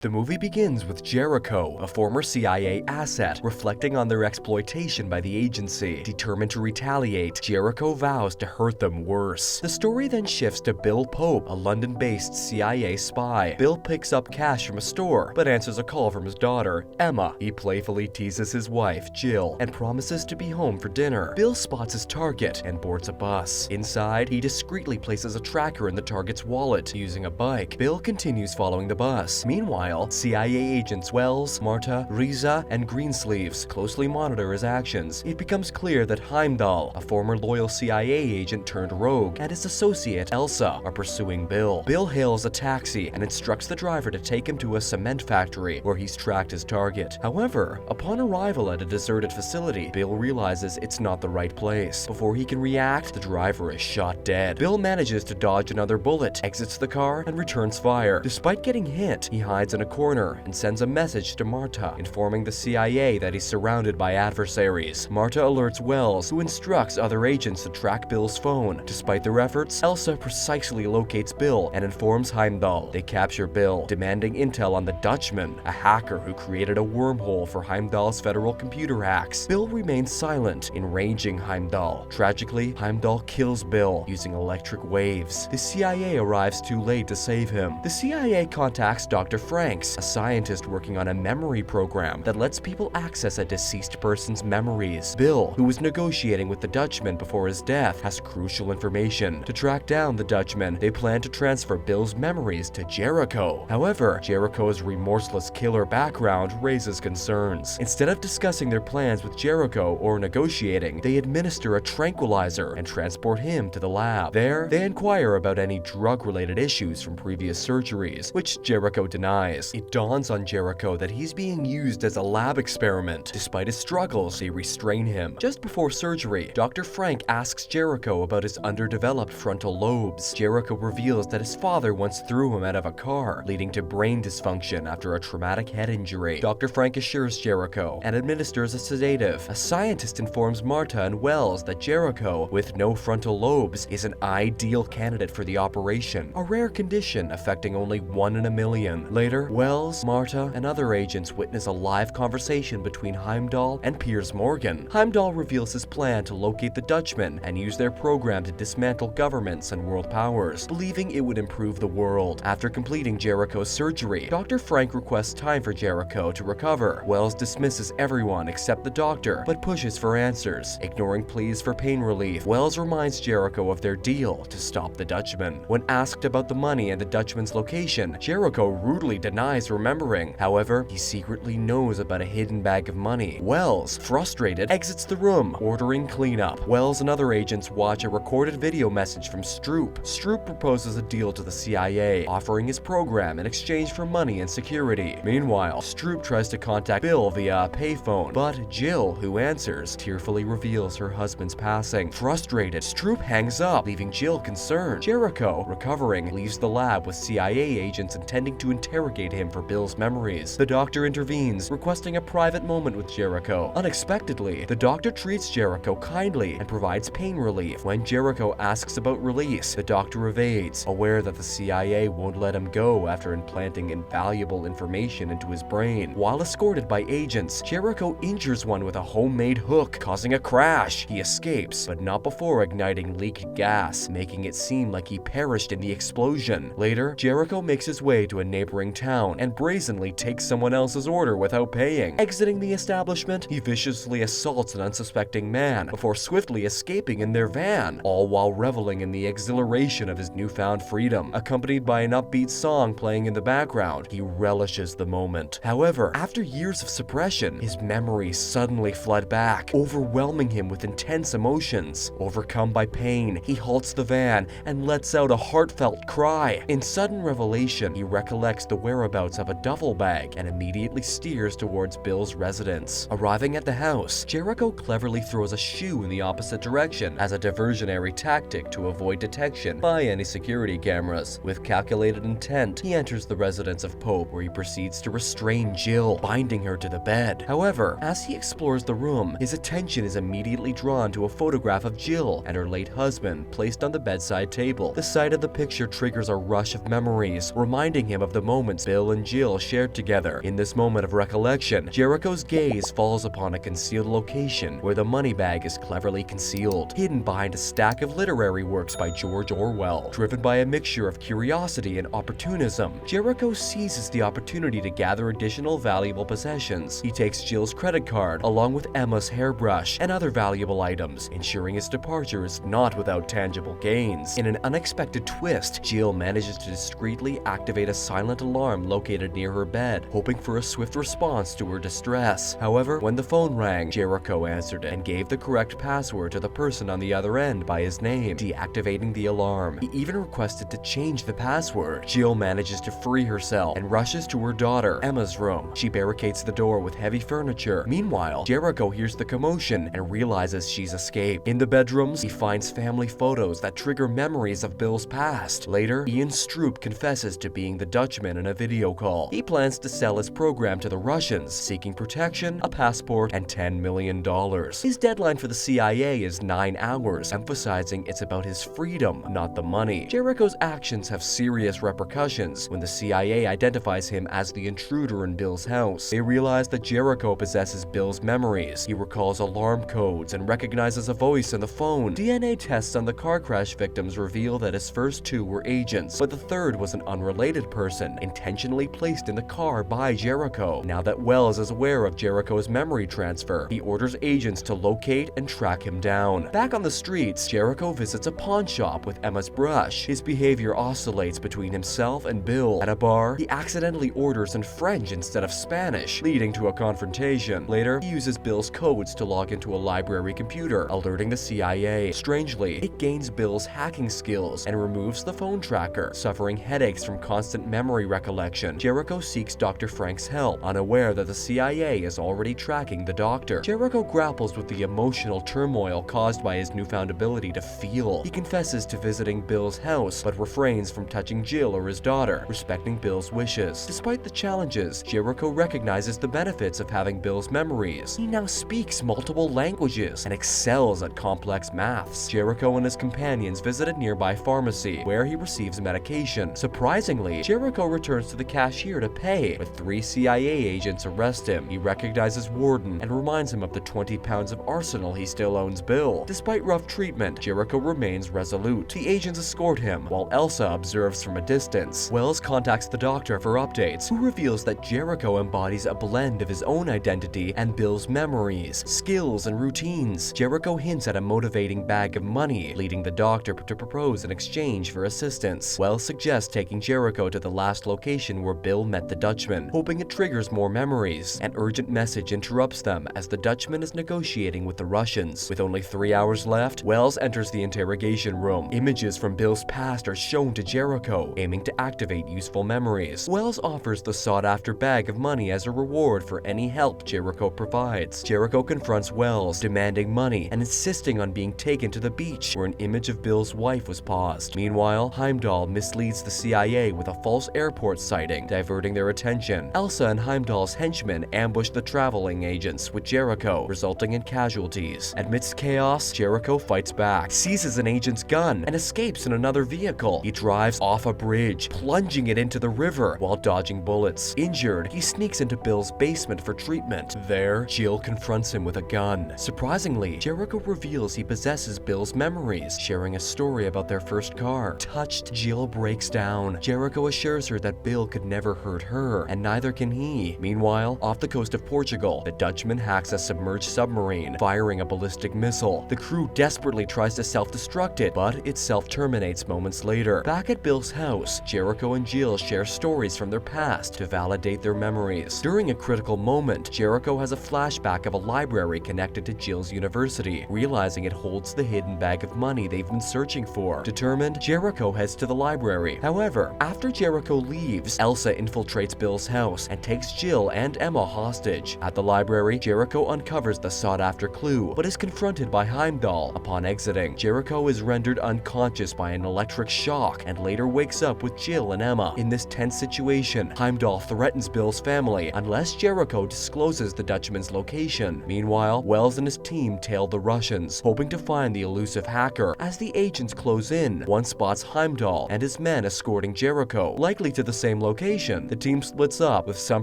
The movie begins with Jericho, a former CIA asset, reflecting on their exploitation by the agency. Determined to retaliate, Jericho vows to hurt them worse. The story then shifts to Bill Pope, a London-based CIA spy. Bill picks up cash from a store, but answers a call from his daughter, Emma. He playfully teases his wife, Jill, and promises to be home for dinner. Bill spots his target and boards a bus. Inside, he discreetly places a tracker in the target's wallet using a bike. Bill continues following the bus. Meanwhile, CIA agents Wells, Marta, Riza, and Greensleeves closely monitor his actions. It becomes clear that Heimdall, a former loyal CIA agent turned rogue, and his associate Elsa are pursuing Bill. Bill hails a taxi and instructs the driver to take him to a cement factory where he's tracked his target. However, upon arrival at a deserted facility, Bill realizes it's not the right place. Before he can react, the driver is shot dead. Bill manages to dodge another bullet, exits the car, and returns fire. Despite getting hit, he hides in a corner and sends a message to Marta, informing the CIA that he's surrounded by adversaries. Marta alerts Wells, who instructs other agents to track Bill's phone. Despite their efforts, Elsa precisely locates Bill and informs Heimdall. They capture Bill, demanding intel on the Dutchman, a hacker who created a wormhole for Heimdall's federal computer hacks. Bill remains silent, enraging Heimdall. Tragically, Heimdall kills Bill using electric waves. The CIA arrives too late to save him. The CIA contacts Dr. Franks, a scientist working on a memory program that lets people access a deceased person's memories. Bill, who was negotiating with the Dutchman before his death, has crucial information. To track down the Dutchman, they plan to transfer Bill's memories to Jericho. However, Jericho's remorseless killer background raises concerns. Instead of discussing their plans with Jericho or negotiating, they administer a tranquilizer and transport him to the lab. There, they inquire about any drug-related issues from previous surgeries, which Jericho denies. It dawns on Jericho that he's being used as a lab experiment. Despite his struggles, they restrain him. Just before surgery, Dr. Frank asks Jericho about his underdeveloped frontal lobes. Jericho reveals that his father once threw him out of a car, leading to brain dysfunction after a traumatic head injury. Dr. Frank assures Jericho and administers a sedative. A scientist informs Marta and Wells that Jericho, with no frontal lobes, is an ideal candidate for the operation, a rare condition affecting only 1 in a million. Later, Wells, Marta, and other agents witness a live conversation between Heimdall and Piers Morgan. Heimdall reveals his plan to locate the Dutchman and use their program to dismantle governments and world powers, believing it would improve the world. After completing Jericho's surgery, Dr. Frank requests time for Jericho to recover. Wells dismisses everyone except the doctor, but pushes for answers. Ignoring pleas for pain relief, Wells reminds Jericho of their deal to stop the Dutchman. When asked about the money and the Dutchman's location, Jericho rudely denies remembering. However, he secretly knows about a hidden bag of money. Wells, frustrated, exits the room, ordering cleanup. Wells and other agents watch a recorded video message from Stroop. Stroop proposes a deal to the CIA, offering his program in exchange for money and security. Meanwhile, Stroop tries to contact Bill via a payphone, but Jill, who answers, tearfully reveals her husband's passing. Frustrated, Stroop hangs up, leaving Jill concerned. Jericho, recovering, leaves the lab with CIA agents intending to interrogate him for Bill's memories. The doctor intervenes, requesting a private moment with Jericho. Unexpectedly, the doctor treats Jericho kindly and provides pain relief. When Jericho asks about release, the doctor evades, aware that the CIA won't let him go after implanting invaluable information into his brain. While escorted by agents, Jericho injures one with a homemade hook, causing a crash. He escapes, but not before igniting leaked gas, making it seem like he perished in the explosion. Later, Jericho makes his way to a neighboring town and brazenly takes someone else's order without paying. Exiting the establishment, he viciously assaults an unsuspecting man before swiftly escaping in their van, all while reveling in the exhilaration of his newfound freedom. Accompanied by an upbeat song playing in the background, he relishes the moment. However, after years of suppression, his memories suddenly flood back, overwhelming him with intense emotions. Overcome by pain, he halts the van and lets out a heartfelt cry. In sudden revelation, he recollects the whereabouts of a duffel bag and immediately steers towards Bill's residence. Arriving at the house, Jericho cleverly throws a shoe in the opposite direction as a diversionary tactic to avoid detection by any security cameras. With calculated intent, he enters the residence of Pope, where he proceeds to restrain Jill, binding her to the bed. However, as he explores the room, his attention is immediately drawn to a photograph of Jill and her late husband placed on the bedside table. The sight of the picture triggers a rush of memories, reminding him of the moments Bill and Jill shared together. In this moment of recollection, Jericho's gaze falls upon a concealed location where the money bag is cleverly concealed, hidden behind a stack of literary works by George Orwell. Driven by a mixture of curiosity and opportunism, Jericho seizes the opportunity to gather additional valuable possessions. He takes Jill's credit card, along with Emma's hairbrush and other valuable items, ensuring his departure is not without tangible gains. In an unexpected twist, Jill manages to discreetly activate a silent alarm located near her bed, hoping for a swift response to her distress. However, when the phone rang, Jericho answered it and gave the correct password to the person on the other end by his name, deactivating the alarm. He even requested to change the password. Jill manages to free herself and rushes to her daughter, Emma's room. She barricades the door with heavy furniture. Meanwhile, Jericho hears the commotion and realizes she's escaped. In the bedrooms, he finds family photos that trigger memories of Bill's past. Later, Ian Stroop confesses to being the Dutchman in a video call. He plans to sell his program to the Russians, seeking protection, a passport, and $10 million. His deadline for the CIA is 9 hours, emphasizing it's about his freedom, not the money. Jericho's actions have serious repercussions when the CIA identifies him as the intruder in Bill's house. They realize that Jericho possesses Bill's memories. He recalls alarm codes and recognizes a voice on the phone. DNA tests on the car crash victims reveal that his first two were agents, but the third was an unrelated person, intentionally placed in the car by Jericho. Now that Wells is aware of Jericho's memory transfer, he orders agents to locate and track him down. Back on the streets, Jericho visits a pawn shop with Emma's brush. His behavior oscillates between himself and Bill. At a bar, he accidentally orders in French instead of Spanish, leading to a confrontation. Later, he uses Bill's codes to log into a library computer, alerting the CIA. Strangely, it gains Bill's hacking skills and removes the phone tracker. Suffering headaches from constant memory recollection, Jericho seeks Dr. Frank's help, unaware that the CIA is already tracking the doctor. Jericho grapples with the emotional turmoil caused by his newfound ability to feel. He confesses to visiting Bill's house, but refrains from touching Jill or his daughter, respecting Bill's wishes. Despite the challenges, Jericho recognizes the benefits of having Bill's memories. He now speaks multiple languages and excels at complex maths. Jericho and his companions visit a nearby pharmacy, where he receives medication. Surprisingly, Jericho returns to the cashier to pay, but 3 CIA agents arrest him. He recognizes Warden and reminds him of the 20 pounds of arsenal he still owes Bill. Despite rough treatment, Jericho remains resolute. The agents escort him, while Elsa observes from a distance. Wells contacts the doctor for updates, who reveals that Jericho embodies a blend of his own identity and Bill's memories, skills, and routines. Jericho hints at a motivating bag of money, leading the doctor to propose an exchange for assistance. Wells suggests taking Jericho to the last location where Bill met the Dutchman, hoping it triggers more memories. An urgent message interrupts them as the Dutchman is negotiating with the Russians. With only 3 hours left, Wells enters the interrogation room. Images from Bill's past are shown to Jericho, aiming to activate useful memories. Wells offers the sought-after bag of money as a reward for any help Jericho provides. Jericho confronts Wells, demanding money and insisting on being taken to the beach, where an image of Bill's wife was paused. Meanwhile, Heimdall misleads the CIA with a false airport sighting, diverting their attention. Elsa and Heimdall's henchmen ambush the traveling agents with Jericho, resulting in casualties. Amidst chaos, Jericho fights back, seizes an agent's gun, and escapes in another vehicle. He drives off a bridge, plunging it into the river while dodging bullets. Injured, he sneaks into Bill's basement for treatment. There, Jill confronts him with a gun. Surprisingly, Jericho reveals he possesses Bill's memories, sharing a story about their first car. Touched, Jill breaks down. Jericho assures her that Bill could never hurt her, and neither can he. Meanwhile, off the coast of Portugal, the Dutchman hacks a submerged submarine, firing a ballistic missile. The crew desperately tries to self-destruct it, but it self-terminates moments later. Back at Bill's house, Jericho and Jill share stories from their past to validate their memories. During a critical moment, Jericho has a flashback of a library connected to Jill's university, realizing it holds the hidden bag of money they've been searching for. Determined, Jericho heads to the library. However, after Jericho leaves, Elsa infiltrates Bill's house and takes Jill and Emma hostage. At the library, Jericho uncovers the sought-after clue, but is confronted by Heimdall. Upon exiting, Jericho is rendered unconscious by an electric shock and later wakes up with Jill and Emma. In this tense situation, Heimdall threatens Bill's family unless Jericho discloses the Dutchman's location. Meanwhile, Wells and his team tail the Russians, hoping to find the elusive hacker. As the agents close in, one spots Heimdall and his men escorting Jericho, likely to the same same location, the team splits up, with some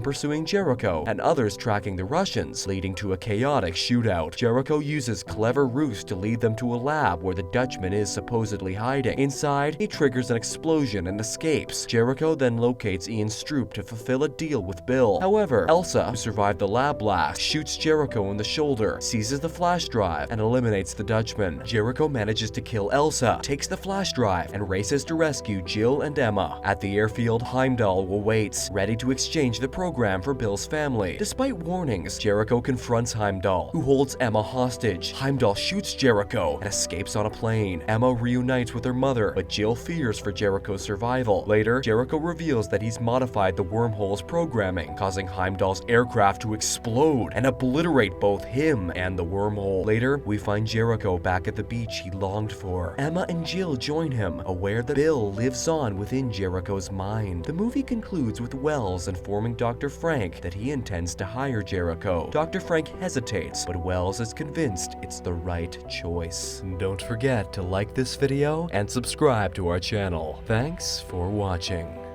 pursuing Jericho and others tracking the Russians, leading to a chaotic shootout. Jericho uses clever ruse to lead them to a lab where the Dutchman is supposedly hiding. Inside, he triggers an explosion and escapes. Jericho then locates Ian Stroop to fulfill a deal with Bill. However, Elsa, who survived the lab blast, shoots Jericho in the shoulder, seizes the flash drive, and eliminates the Dutchman. Jericho manages to kill Elsa, takes the flash drive, and races to rescue Jill and Emma. At the airfield, Heimdall awaits, ready to exchange the program for Bill's family. Despite warnings, Jericho confronts Heimdall, who holds Emma hostage. Heimdall shoots Jericho and escapes on a plane. Emma reunites with her mother, but Jill fears for Jericho's survival. Later, Jericho reveals that he's modified the wormhole's programming, causing Heimdall's aircraft to explode and obliterate both him and the wormhole. Later, we find Jericho back at the beach he longed for. Emma and Jill join him, aware that Bill lives on within Jericho's mind. The movie concludes with Wells informing Dr. Frank that he intends to hire Jericho. Dr. Frank hesitates, but Wells is convinced it's the right choice. Don't forget to like this video and subscribe to our channel. Thanks for watching.